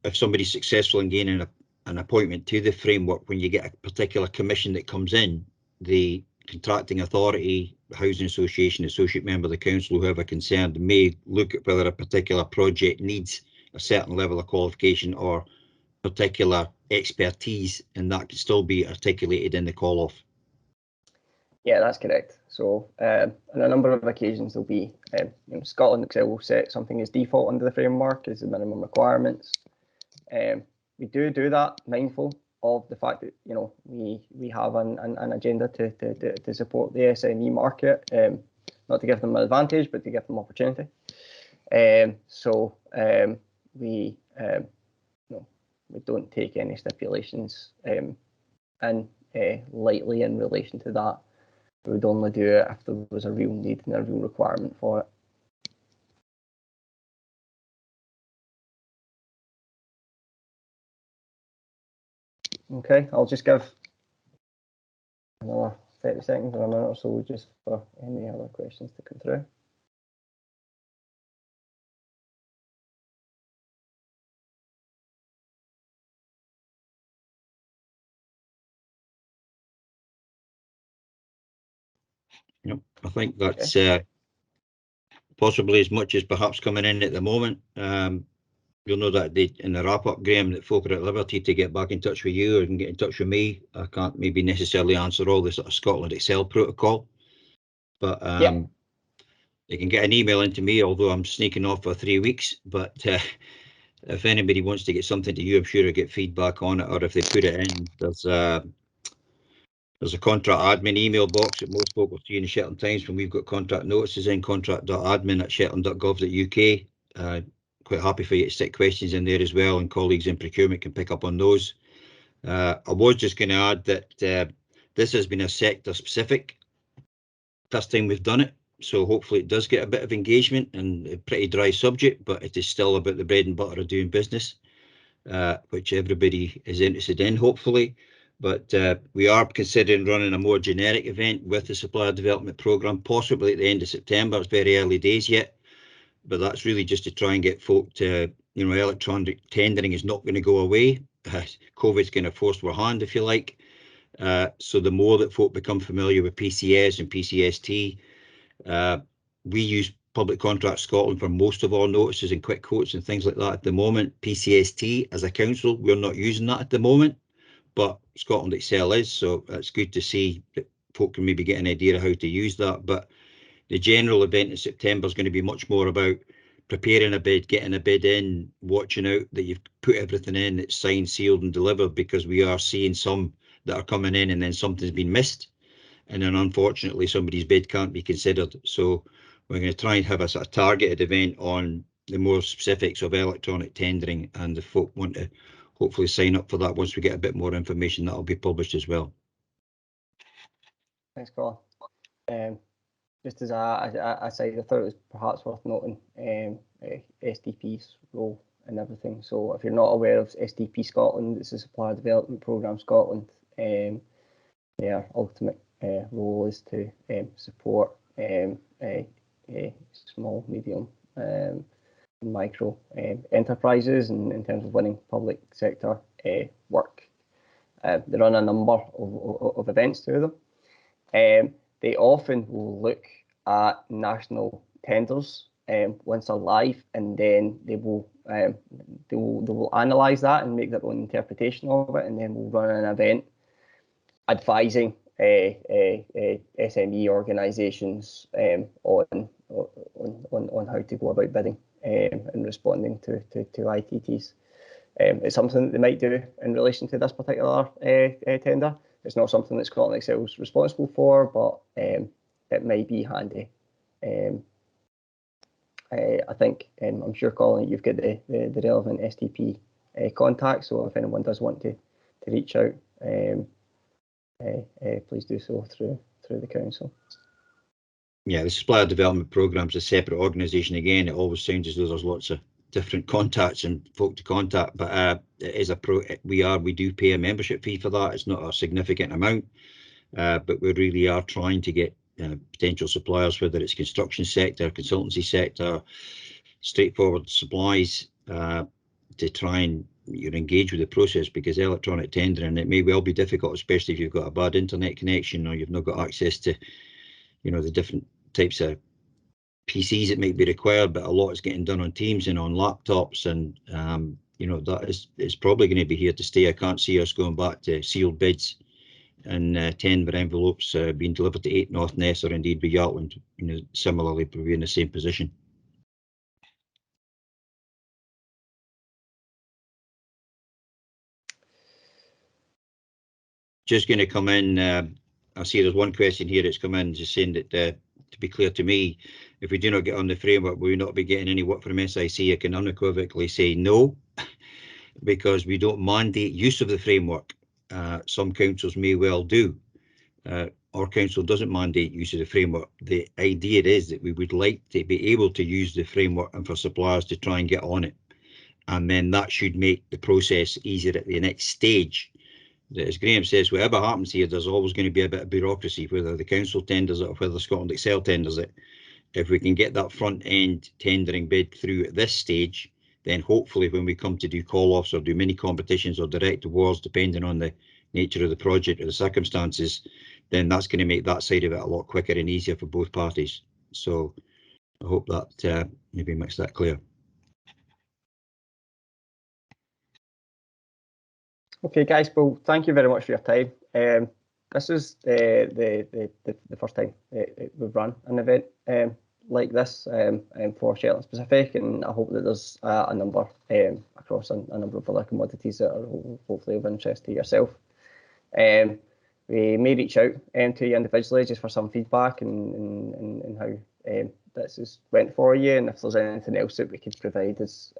B: if somebody's successful in gaining an appointment to the framework, when you get a particular commission that comes in, the contracting authority, housing association, associate member of the council, whoever concerned, may look at whether a particular project needs a certain level of qualification or particular expertise, and that can still be articulated in the call-off.
A: Yeah, that's correct. So on a number of occasions, there'll be Scotland Excel will set something as default under the framework as the minimum requirements. We do that mindful of the fact that we have an agenda to support the SME market, not to give them an advantage, but to give them opportunity. We don't take any stipulations in lightly in relation to that. We would only do it if there was a real need and a real requirement for it. Okay, I'll just give another 30 seconds or a minute or so just for any other questions to come through.
B: Yep, I think that's possibly as much as perhaps coming in at the moment. You'll know that in the wrap-up, Graham, that folk are at liberty to get back in touch with you or can get in touch with me. I can't maybe necessarily answer all the sort of Scotland Excel protocol, but they can get an email into me, although I'm sneaking off for 3 weeks. But if anybody wants to get something to you, I'm sure I'll get feedback on it, or if they put it in, there's a contract admin email box that most folk will see in the Shetland Times when we've got contract notices in, contract.admin@shetland.gov.uk. Quite happy for you to stick questions in there as well, and colleagues in procurement can pick up on those. I was just going to add that this has been a sector specific first time we've done it, so hopefully it does get a bit of engagement, and a pretty dry subject, but it is still about the bread and butter of doing business, which everybody is interested in, hopefully. But we are considering running a more generic event with the supplier development programme, possibly at the end of September. It's very early days yet, but that's really just to try and get folk to, electronic tendering is not going to go away. COVID's going to force our hand, if you like. So the more that folk become familiar with PCS and PCST, we use Public Contract Scotland for most of our notices and quick quotes and things like that at the moment. PCST, as a council, we're not using that at the moment, but Scotland Excel is, so it's good to see that folk can maybe get an idea of how to use that. But the general event in September is going to be much more about preparing a bid, getting a bid in, watching out that you've put everything in, it's signed, sealed and delivered, because we are seeing some that are coming in and then something's been missed, and then unfortunately somebody's bid can't be considered. So we're going to try and have a sort of targeted event on the more specifics of electronic tendering, and if folk want to hopefully sign up for that, once we get a bit more information, that'll be published as well.
A: Thanks, Colin. Just as a side, I thought it was perhaps worth noting SDP's role and everything. So if you're not aware of SDP Scotland, it's a Supplier Development Programme Scotland. Their ultimate role is to support small, medium, micro enterprises in terms of winning public sector work. They run a number of events through them. They often will look at national tenders once they're live, and then they will analyse that and make their own interpretation of it, and then we'll run an event advising SME organisations on how to go about bidding and responding to ITTs. It's something that they might do in relation to this particular tender. It's not something that Scotland Excel is responsible for, but it might be handy. I think, I'm sure, Colin, you've got the relevant SDP contact, so if anyone does want to reach out, please do so through the council.
B: Yeah, the Supplier Development Programme is a separate organisation. Again, it always sounds as though there's lots of different contacts and folk to contact, but it is we do pay a membership fee for that. It's not a significant amount, but we really are trying to get potential suppliers, whether it's construction sector, consultancy sector, straightforward supplies, to try and engage with the process, because electronic tendering, it may well be difficult, especially if you've got a bad internet connection or you've not got access to the different types of PCs that might be required, but a lot is getting done on Teams and on laptops, and you know, that is probably going to be here to stay. I can't see us going back to sealed bids and tender envelopes being delivered to 8 North Ness or indeed with Yartland, you know, similarly be in the same position. Just going to come in, I see there's one question here that's come in just saying that, to be clear to me, if we do not get on the framework, will we not be getting any work from SIC? I can unequivocally say no, because we don't mandate use of the framework. Some councils may well do. Our council doesn't mandate use of the framework. The idea is that we would like to be able to use the framework and for suppliers to try and get on it. And then that should make the process easier at the next stage. As Graham says, whatever happens here, there's always going to be a bit of bureaucracy, whether the council tenders it or whether Scotland Excel tenders it. If we can get that front end tendering bid through at this stage, then hopefully when we come to do call-offs or do mini competitions or direct awards, depending on the nature of the project or the circumstances, then that's going to make that side of it a lot quicker and easier for both parties. So I hope that maybe makes that clear.
A: Okay, guys. Well, thank you very much for your time. This is the first time we've run an event like this for Shetland specific, and I hope that there's a number across a number of other commodities that are hopefully of interest to yourself. We may reach out to you individually just for some feedback and how this has went for you, and if there's anything else that we could provide as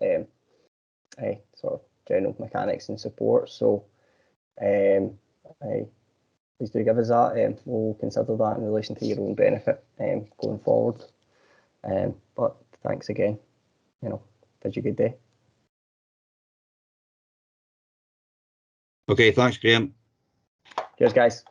A: sort of general mechanics and support. So please do give us that. We'll consider that in relation to your own benefit going forward. But thanks again. You know, bid you a good day.
B: Okay, thanks, Graham.
A: Cheers, guys.